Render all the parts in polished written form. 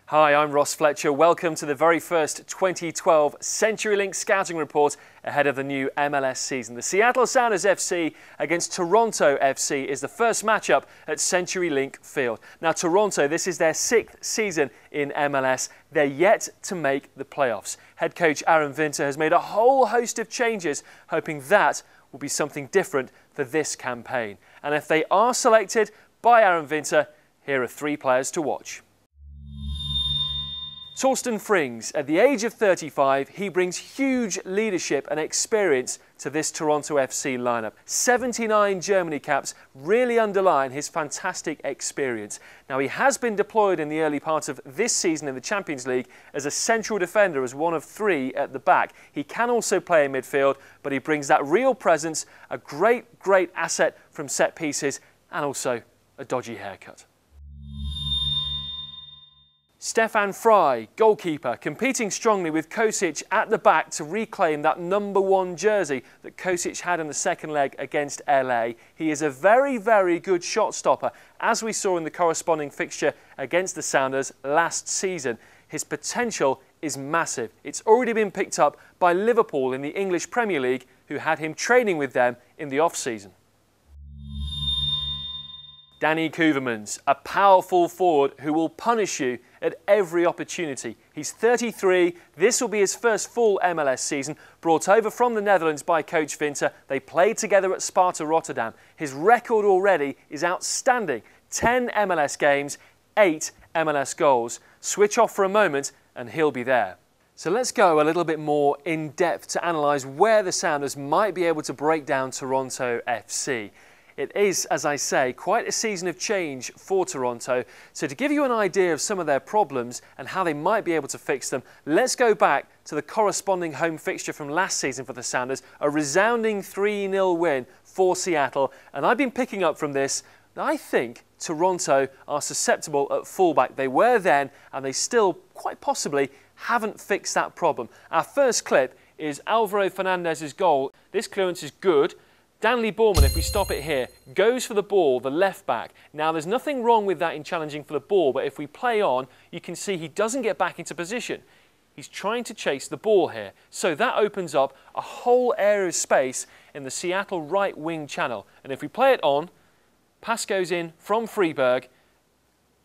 Hi, I'm Ross Fletcher. Welcome to the very first 2012 CenturyLink Scouting Report ahead of the new MLS season. The Seattle Sounders FC against Toronto FC is the first matchup at CenturyLink Field. Now, Toronto, this is their 6th season in MLS. They're yet to make the playoffs. Head coach Aaron Winter has made a whole host of changes, hoping that will be something different for this campaign. And if they are selected by Aaron Winter, here are 3 players to watch. Frings, at the age of 35, he brings huge leadership and experience to this Toronto FC lineup. 79 Germany caps really underline his fantastic experience. Now, he has been deployed in the early part of this season in the Champions League as a central defender, as one of 3 at the back. He can also play in midfield, but he brings that real presence, a great asset from set pieces, and also a dodgy haircut. Stefan Frei, goalkeeper, competing strongly with Kosic at the back to reclaim that #1 jersey that Kosic had in the second leg against LA. He is a very good shot stopper, as we saw in the corresponding fixture against the Sounders last season. His potential is massive. It's already been picked up by Liverpool in the English Premier League, who had him training with them in the off-season. Danny Cooperman, a powerful forward who will punish you at every opportunity. He's 33, this will be his first full MLS season, brought over from the Netherlands by coach Winter. They played together at Sparta Rotterdam. His record already is outstanding. 10 MLS games, 8 MLS goals. Switch off for a moment and he'll be there. So let's go a little bit more in depth to analyse where the Sounders might be able to break down Toronto FC. It is, as I say, quite a season of change for Toronto. So to give you an idea of some of their problems and how they might be able to fix them, let's go back to the corresponding home fixture from last season for the Sounders, a resounding 3-0 win for Seattle. And I've been picking up from this that I think Toronto are susceptible at fullback. They were then, and they still quite possibly haven't fixed that problem. Our first clip is Alvaro Fernandez's goal. This clearance is good. Danley Borman, if we stop it here, goes for the ball, the left back. Now, there's nothing wrong with that in challenging for the ball, but if we play on, you can see he doesn't get back into position. He's trying to chase the ball here. So that opens up a whole area of space in the Seattle right wing channel. And if we play it on, pass goes in from Freeberg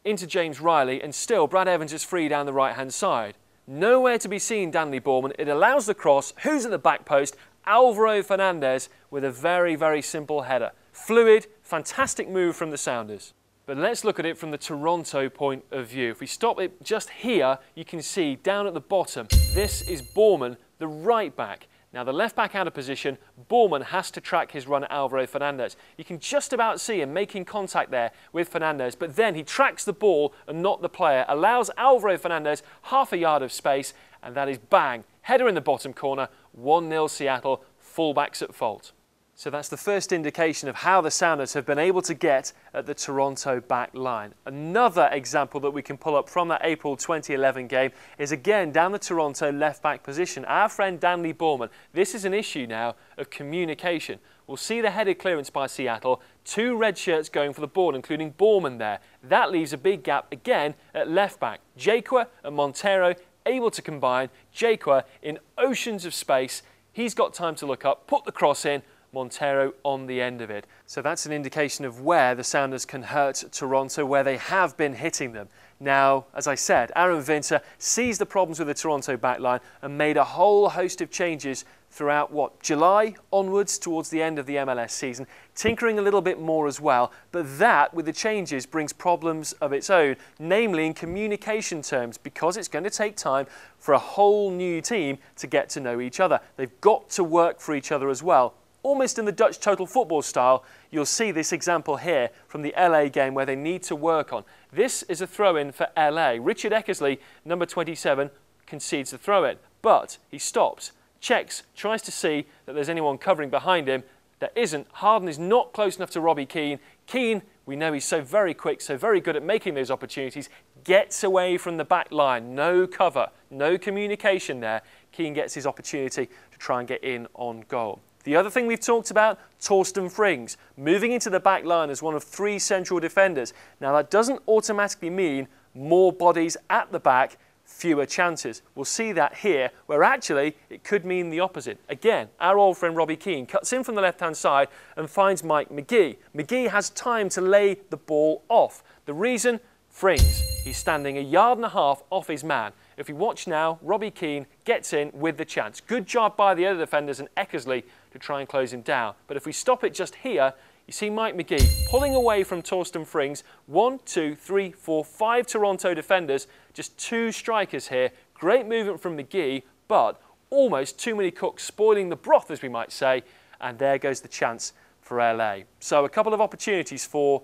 into James Riley, and still Brad Evans is free down the right-hand side. Nowhere to be seen, Danley Borman. It allows the cross. Who's at the back post? Alvaro Fernandez with a very simple header. Fluid, fantastic move from the Sounders. But let's look at it from the Toronto point of view. If we stop it just here, you can see down at the bottom, this is Borman, the right back. Now the left back out of position, Borman has to track his run at Alvaro Fernandez. You can just about see him making contact there with Fernandez, but then he tracks the ball and not the player, allows Alvaro Fernandez half a yard of space, and that is bang. Header in the bottom corner, 1-0 Seattle, fullbacks at fault. So that's the first indication of how the Sounders have been able to get at the Toronto back line. Another example that we can pull up from that April 2011 game is again down the Toronto left back position. Our friend Danley Borman. This is an issue now of communication. We'll see the headed clearance by Seattle, 2 red shirts going for the ball, including Borman there. That leaves a big gap again at left back. Jaqua and Montero able to combine. Jaqua in oceans of space. He's got time to look up, put the cross in, Montero on the end of it. So that's an indication of where the Sounders can hurt Toronto, where they have been hitting them. Now, as I said, Aaron Winter sees the problems with the Toronto backline and made a whole host of changes throughout, July onwards towards the end of the MLS season, tinkering a little bit more as well. But that, with the changes, brings problems of its own, namely in communication terms, because it's going to take time for a whole new team to get to know each other. They've got to work for each other as well. Almost in the Dutch total football style, you'll see this example here from the LA game where they need to work on. This is a throw-in for LA. Richard Eckersley, number 27, concedes the throw-in, but he stops, checks, tries to see that there's anyone covering behind him. There isn't. Harden is not close enough to Robbie Keane. Keane, we know he's so very quick, so very good at making those opportunities, gets away from the back line. No cover, no communication there. Keane gets his opportunity to try and get in on goal. The other thing we've talked about, Frings, moving into the back line as one of 3 central defenders. Now that doesn't automatically mean more bodies at the back, fewer chances. We'll see that here, where actually it could mean the opposite. Again, our old friend Robbie Keane cuts in from the left-hand side and finds Mike McGee. McGee has time to lay the ball off. The reason? Frings. He's standing 1.5 yards off his man. If you watch now, Robbie Keane gets in with the chance. Good job by the other defenders and Eckersley to try and close him down. But if we stop it just here, you see Mike McGee pulling away from Torsten Frings. 1, 2, 3, 4, 5 Toronto defenders, just 2 strikers here. Great movement from McGee, but almost too many cooks spoiling the broth, as we might say. And there goes the chance for LA. So a couple of opportunities for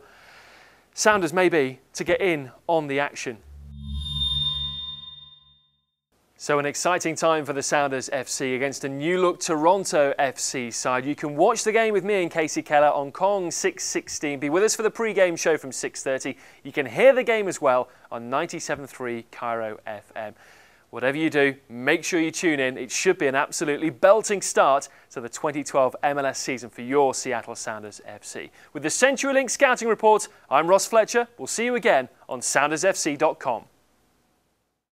Sounders maybe to get in on the action. So an exciting time for the Sounders FC against a new-look Toronto FC side. You can watch the game with me and Casey Keller on Kong 616. Be with us for the pre-game show from 6:30. You can hear the game as well on 97.3 Cairo FM. Whatever you do, make sure you tune in. It should be an absolutely belting start to the 2012 MLS season for your Seattle Sounders FC. With the CenturyLink Scouting Report, I'm Ross Fletcher. We'll see you again on SoundersFC.com.